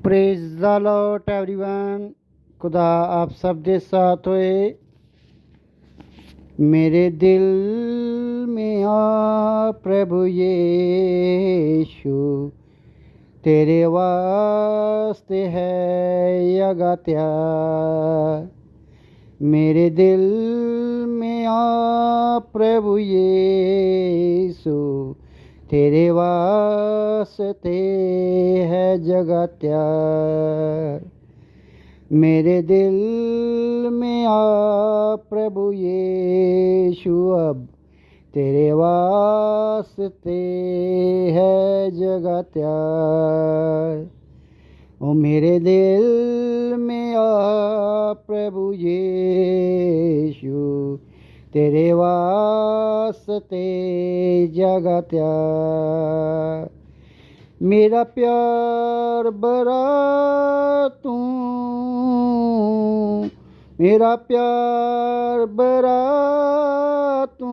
Praise the Lord everyone. खुदा आप सब दे साथ होए। मेरे दिल में आ प्रभु यीशु, तेरे वास्ते है अगत्या। मेरे दिल में आ प्रभु यीशु, तेरे वास्ते है जगत त्याग। मेरे दिल में आ प्रभु यीशु, अब तेरे वास्ते है जगत त्याग। ओ मेरे दिल में आ प्रभु यीशु, तेरे वास्ते जगत त्याग। मेरा प्यार बरा तू, मेरा प्यार बरा तू,